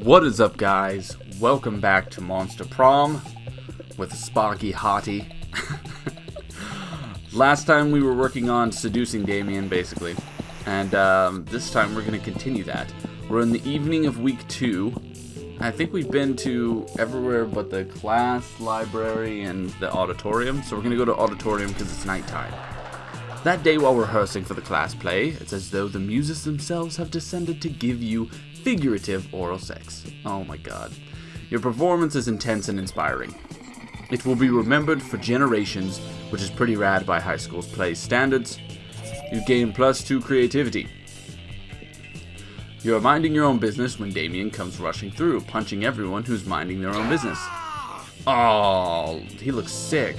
What is up, guys? Welcome back to Monster Prom with Sparky Hottie. Last time we were working on seducing Damien, basically, and this time we're going to continue that. We're in the evening of week 2. I think we've been to everywhere but the class, library, and the auditorium, so we're going to go to auditorium because it's nighttime. That day while rehearsing for the class play, it's as though the muses themselves have descended to give you figurative oral sex. Oh my god. Your performance is intense and inspiring. It will be remembered for generations, which is pretty rad by high school's play standards. You gain +2 creativity. You are minding your own business when Damien comes rushing through, punching everyone who's minding their own business. Oh, he looks sick.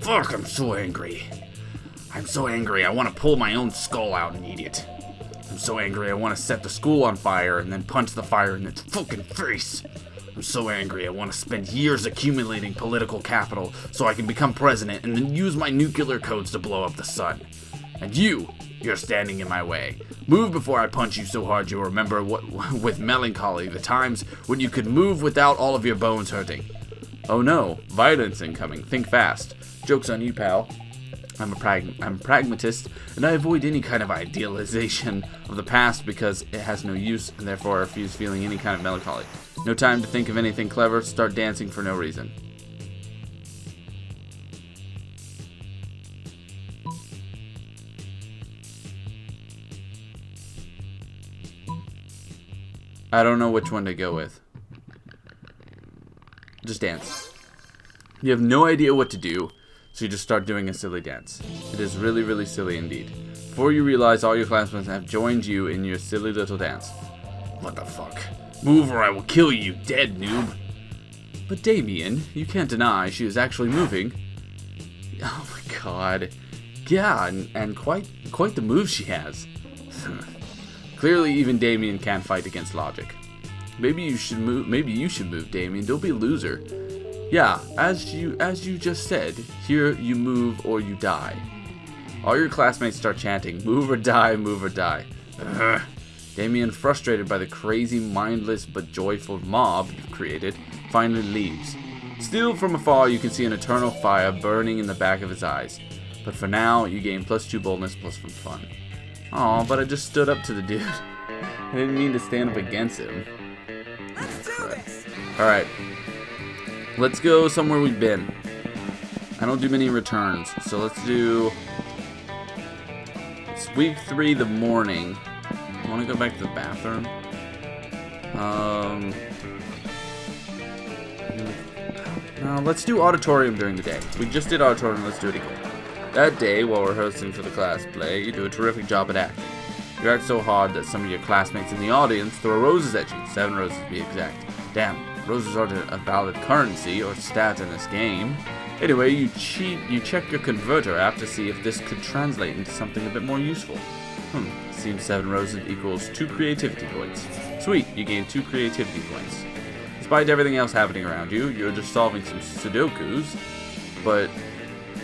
Fuck, I'm so angry. I'm so angry, I want to pull my own skull out and eat it. I'm so angry, I want to set the school on fire and then punch the fire in its fucking face. I'm so angry, I want to spend years accumulating political capital so I can become president and then use my nuclear codes to blow up the sun. And you're standing in my way. Move before I punch you so hard you'll remember with melancholy the times when you could move without all of your bones hurting. Oh no, violence incoming, think fast. Joke's on you, pal. I'm a pragmatist, and I avoid any kind of idealization of the past because it has no use, and therefore I refuse feeling any kind of melancholy. No time to think of anything clever, start dancing for no reason. I don't know which one to go with. Just dance. You have no idea what to do, so you just start doing a silly dance. It is really, really silly indeed. Before you realize all your classmates have joined you in your silly little dance. What the fuck? Move or I will kill you, dead noob. But Damien, you can't deny she is actually moving. Oh my god. Yeah, and quite the move she has. Clearly even Damien can't fight against logic. Maybe you should move, Damien. Don't be a loser. Yeah, as you just said, here you move or you die. All your classmates start chanting, move or die, move or die. Ugh. Damien, frustrated by the crazy, mindless, but joyful mob you've created, finally leaves. Still from afar, you can see an eternal fire burning in the back of his eyes. But for now, you gain +2 boldness, +1 fun. Aw, but I just stood up to the dude. I didn't mean to stand up against him. Alright. Let's go somewhere we've been. I don't do many returns, so let's do... It's week 3, the morning. I want to go back to the bathroom. No, let's do auditorium during the day. We just did auditorium, let's do it again. That day, while rehearsing for the class play, you do a terrific job at acting. You act so hard that some of your classmates in the audience throw roses at you. 7 roses to be exact. Damn. Roses aren't a valid currency or stat in this game. Anyway, you check your converter app to see if this could translate into something a bit more useful. Seems 7 roses equals 2 creativity points. Sweet, you gain 2 creativity points. Despite everything else happening around you, you're just solving some sudokus, but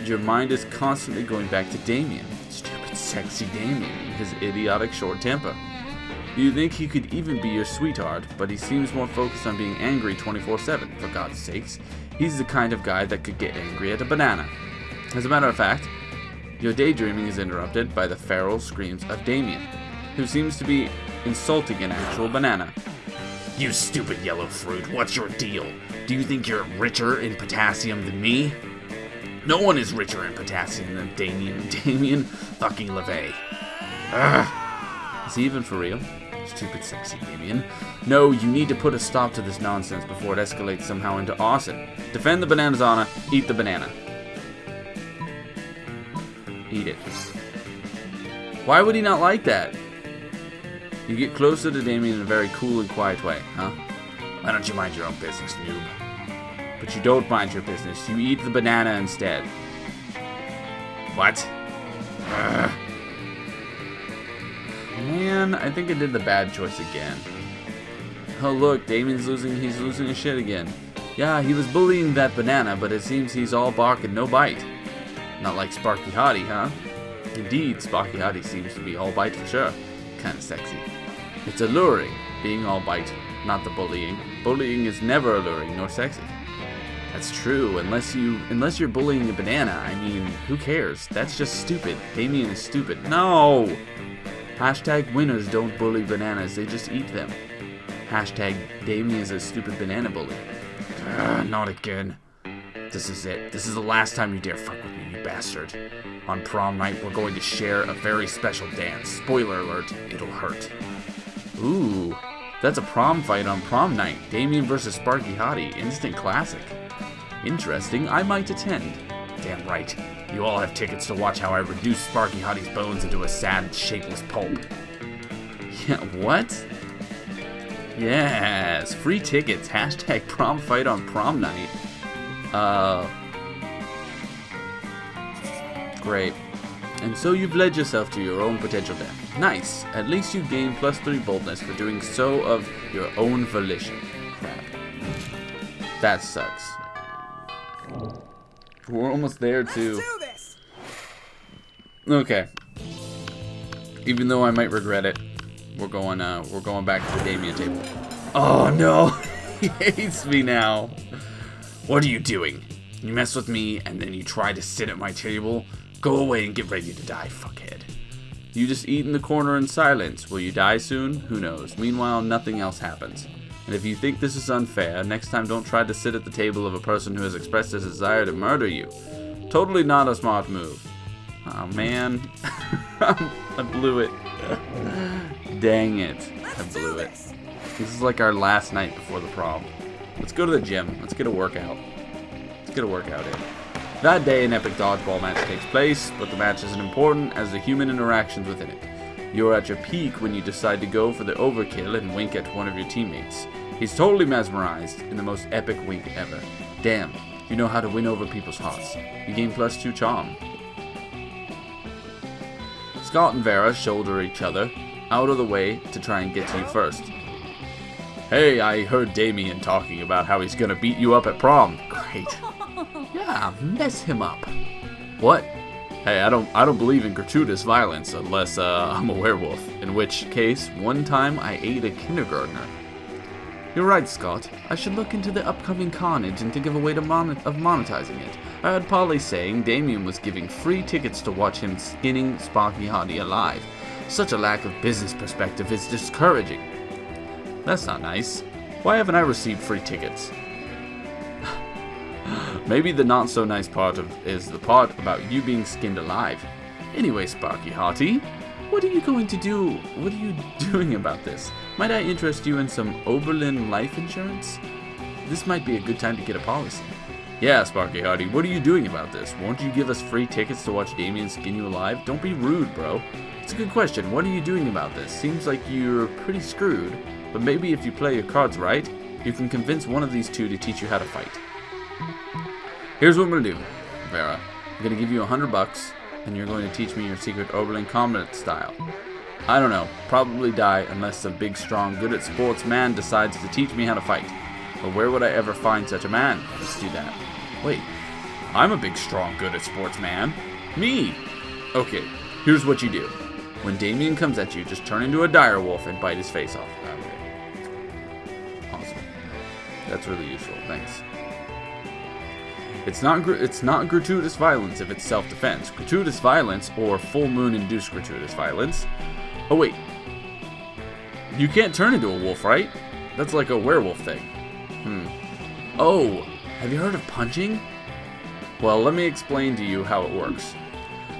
your mind is constantly going back to Damien. Stupid, sexy Damien, and his idiotic short temper. You think he could even be your sweetheart, but he seems more focused on being angry 24/7. For God's sakes, he's the kind of guy that could get angry at a banana. As a matter of fact, your daydreaming is interrupted by the feral screams of Damien, who seems to be insulting an actual banana. You stupid yellow fruit, what's your deal? Do you think you're richer in potassium than me? No one is richer in potassium than Damien fucking LaVey. Ugh. Is he even for real? Stupid sexy Damien. No, you need to put a stop to this nonsense before it escalates somehow into arson. Defend the banana's honor, eat the banana. Eat it. Why would he not like that? You get closer to Damien in a very cool and quiet way, huh? Why don't you mind your own business, noob? But you don't mind your business. You eat the banana instead. What? Ugh. Man, I think I did the bad choice again. Oh look, Damien's he's losing his shit again. Yeah, he was bullying that banana, but it seems he's all bark and no bite. Not like Sparky Hottie, huh? Indeed, Sparky Hottie seems to be all bite for sure. Kinda sexy. It's alluring. being all bite, not the bullying. Bullying is never alluring nor sexy. That's true, unless you're bullying a banana. I mean, who cares? That's just stupid. Damien is stupid. No! Hashtag winners don't bully bananas, they just eat them. Hashtag Damien is a stupid banana bully. Not again. This is it. This is the last time you dare fuck with me, you bastard. On prom night, we're going to share a very special dance. Spoiler alert, it'll hurt. Ooh, that's a prom fight on prom night. Damien versus Sparky Hottie. Instant classic. Interesting, I might attend. Damn right. You all have tickets to watch how I reduce Sparky Hottie's bones into a sad, shapeless pulp. Yeah, what? Yes, free tickets. Hashtag prom fight on prom night. Great. And so you've led yourself to your own potential death. Nice. At least you gain +3 boldness for doing so of your own volition. Crap. That sucks. We're almost there too. Okay. Even though I might regret it, we're going back to the Damien table. Oh no! He hates me now. What are you doing? You mess with me and then you try to sit at my table? Go away and get ready to die, fuckhead. You just eat in the corner in silence. Will you die soon? Who knows? Meanwhile, nothing else happens. And if you think this is unfair, next time don't try to sit at the table of a person who has expressed a desire to murder you. Totally not a smart move. Oh man. I blew it. Dang it. I blew it. This is like our last night before the prom. Let's go to the gym. Let's get a workout. Let's get a workout in. That day, an epic dodgeball match takes place, but the match isn't important as the human interactions within it. You're at your peak when you decide to go for the overkill and wink at one of your teammates. He's totally mesmerized in the most epic wink ever. Damn, you know how to win over people's hearts. You gain +2 charm. Scott and Vera shoulder each other out of the way to try and get to you first. Hey, I heard Damien talking about how he's gonna beat you up at prom. Great. Yeah, mess him up. What? Hey, I don't believe in gratuitous violence unless I'm a werewolf. In which case, one time I ate a kindergartner. You're right, Scott. I should look into the upcoming carnage and think of a way to monetizing it. I heard Polly saying Damien was giving free tickets to watch him skinning Sparky Hottie alive. Such a lack of business perspective is discouraging. That's not nice. Why haven't I received free tickets? Maybe the not so nice part is the part about you being skinned alive. Anyway, Sparky Hottie, what are you going to do? What are you doing about this? Might I interest you in some Oberlin life insurance? This might be a good time to get a policy. Yeah, Sparky Hottie, what are you doing about this? Won't you give us free tickets to watch Damien skin you alive? Don't be rude, bro. It's a good question. What are you doing about this? Seems like you're pretty screwed, but maybe if you play your cards right, you can convince one of these two to teach you how to fight. Here's what I'm gonna do, Vera. I'm gonna give you $100, and you're going to teach me your secret Oberlin combat style. I don't know, probably die unless some big, strong, good at sports man decides to teach me how to fight. But where would I ever find such a man? Let's do that. Wait, I'm a big, strong, good at sports man. Me! Okay, here's what you do. When Damien comes at you, just turn into a dire wolf and bite his face off. Okay. Awesome. That's really useful, thanks. It's not gratuitous violence if it's self-defense. Gratuitous violence, or full moon-induced gratuitous violence. Oh wait, you can't turn into a wolf, right? That's like a werewolf thing. Oh, have you heard of punching? Well, let me explain to you how it works.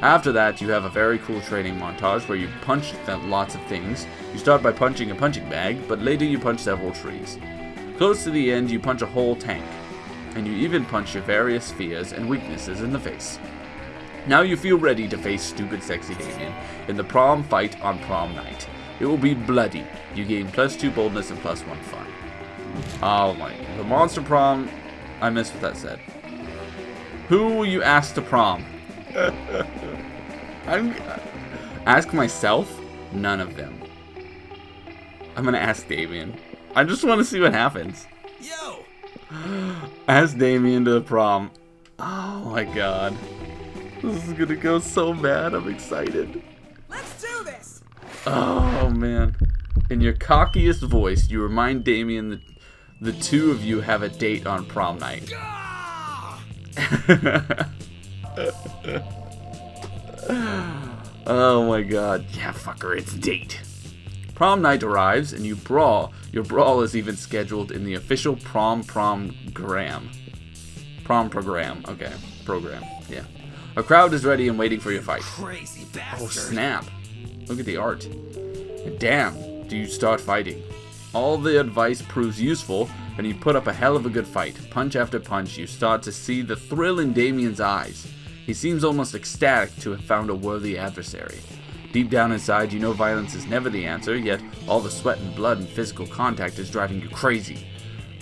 After that, you have a very cool training montage where you punch lots of things. You start by punching a punching bag, but later you punch several trees. Close to the end, you punch a whole tank. And you even punch your various fears and weaknesses in the face. Now you feel ready to face stupid sexy Damien in the prom fight on prom night. It will be bloody. You gain +2 boldness and +1 fun. Oh my, the monster prom, I missed what that said. Who will you ask to prom? Ask myself? None of them. I'm gonna ask Damien. I just want to see what happens. Yo! Ask Damien to the prom. Oh my god. This is gonna go so bad. I'm excited. Let's do this! Oh man. In your cockiest voice, you remind Damien that the two of you have a date on prom night. Oh my god. Yeah, fucker, it's date. Prom night arrives and you brawl. Your brawl is even scheduled in the official program. Prom program. Okay, program. Yeah. A crowd is ready and waiting for your fight. Crazy bastard. Oh snap. Look at the art. And damn, do you start fighting. All the advice proves useful, and you put up a hell of a good fight. Punch after punch, you start to see the thrill in Damien's eyes. He seems almost ecstatic to have found a worthy adversary. Deep down inside, you know violence is never the answer, yet all the sweat and blood and physical contact is driving you crazy.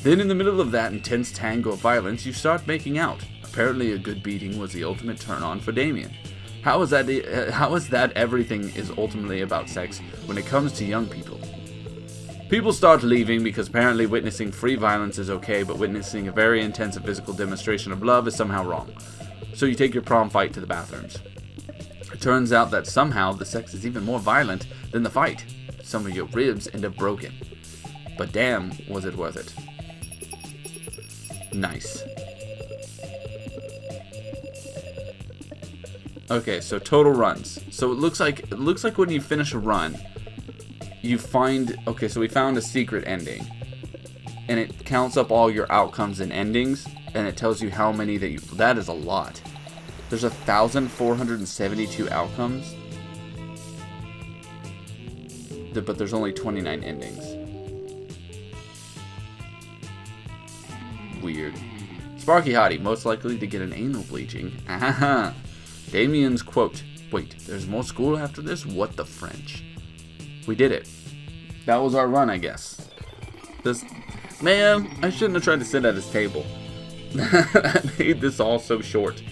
Then in the middle of that intense tango of violence, you start making out. Apparently a good beating was the ultimate turn-on for Damien. How is that everything is ultimately about sex when it comes to young people? People start leaving because apparently witnessing free violence is okay, but witnessing a very intensive physical demonstration of love is somehow wrong. So you take your prom fight to the bathrooms. It turns out that somehow the sex is even more violent than the fight. Some of your ribs end up broken. But damn, was it worth it. Nice. Okay, so total runs. So it looks like when you finish a run, you find, okay, so we found a secret ending. And it counts up all your outcomes and endings, and it tells you how many that is a lot. There's 1,472 outcomes. But there's only 29 endings. Weird. Sparky Hottie, most likely to get an anal bleaching. Ahaha. Damien's quote. Wait, there's more school after this? What the French? We did it. That was our run, I guess. Man, I shouldn't have tried to sit at his table. I made this all so short.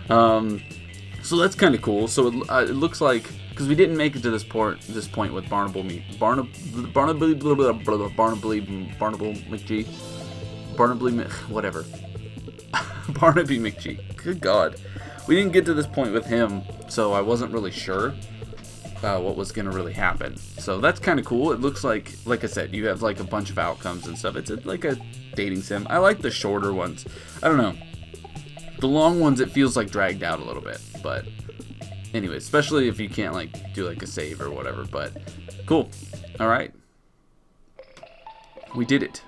So that's kind of cool. So it looks like, because we didn't make it to this point with Barnaby McGee. Good God, we didn't get to this point with him, so I wasn't really sure what was gonna really happen. So that's kind of cool. It looks like I said, you have like a bunch of outcomes and stuff. It's like a dating sim. I like the shorter ones. I don't know. The long ones, it feels like dragged out a little bit, but anyway, especially if you can't like do like a save or whatever. But cool. All right, we did it.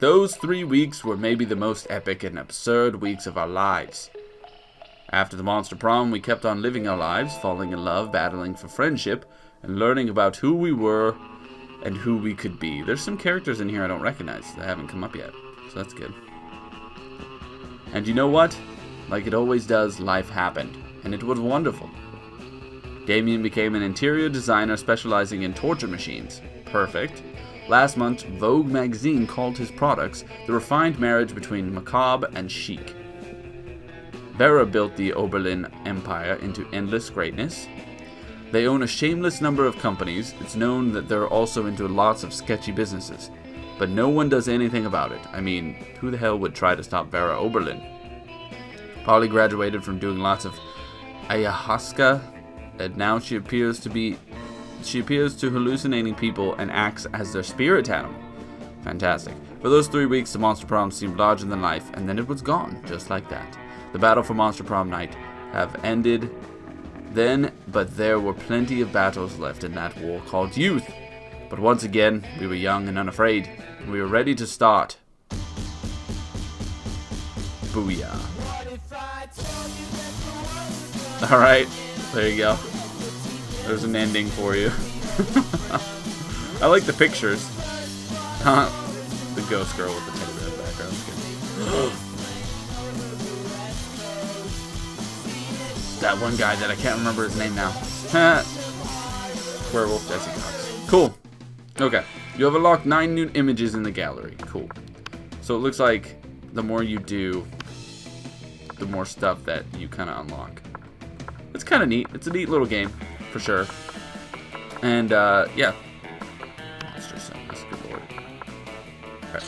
Those 3 weeks were maybe the most epic and absurd weeks of our lives. After the monster prom, we kept on living our lives, falling in love, battling for friendship, and learning about who we were and who we could be. There's some characters in here I don't recognize that haven't come up yet, so that's good. And you know what? Like it always does, life happened, and it was wonderful. Damien became an interior designer specializing in torture machines. Perfect. Last month, Vogue magazine called his products the refined marriage between macabre and chic. Vera built the Oberlin empire into endless greatness. They own a shameless number of companies. It's known that they're also into lots of sketchy businesses. But no one does anything about it. I mean, who the hell would try to stop Vera Oberlin? Polly graduated from doing lots of ayahuasca, and now she appears to hallucinating people and acts as their spirit animal. Fantastic. For those 3 weeks, the Monster Prom seemed larger than life, and then it was gone, just like that. The battle for Monster Prom night have ended then, but there were plenty of battles left in that war called youth. But once again, we were young and unafraid. We were ready to start. Booyah. Alright, there you go. There's an ending for you. I like the pictures. The ghost girl with the teddy bear in the background. That one guy that I can't remember his name now. Werewolf Jesse Cox. Cool. Okay. You have unlocked 9 new images in the gallery. Cool. So it looks like the more you do, the more stuff that you kind of unlock. It's kind of neat. It's a neat little game, for sure. And, yeah. Let's just send this. Good lord. Okay.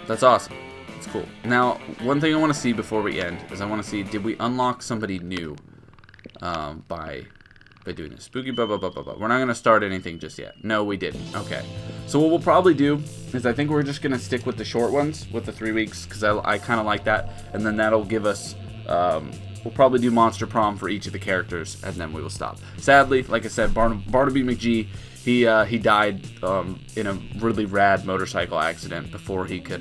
That's awesome. It's cool. Now, one thing I want to see before we end is I want to see, did we unlock somebody new by by doing this. Spooky blah blah blah blah blah. We're not gonna start anything just yet. No, we didn't. Okay. So what we'll probably do is I think we're just gonna stick with the short ones with the 3 weeks because I kind of like that, and then that'll give us. We'll probably do Monster Prom for each of the characters, and then we will stop. Sadly, like I said, Barnaby McGee, he died in a really rad motorcycle accident before he could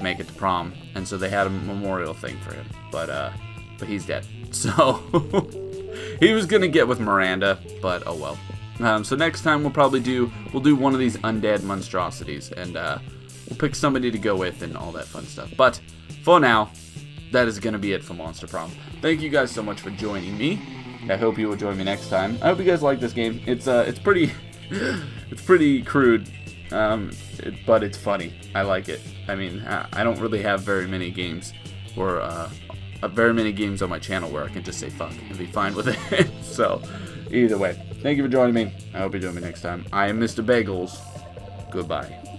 make it to prom, and so they had a memorial thing for him. But he's dead. So he was gonna get with Miranda, but oh well. So next time we'll do one of these undead monstrosities, and we'll pick somebody to go with and all that fun stuff. But for now, that is going to be it for Monster Prom. Thank you guys so much for joining me. I hope you will join me next time. I hope you guys like this game. It's pretty it's pretty crude, but it's funny. I like it. I mean, I don't really have very many games on my channel where I can just say fuck and be fine with it. So, either way, thank you for joining me. I hope you join me next time. I am MrBagelz. Goodbye.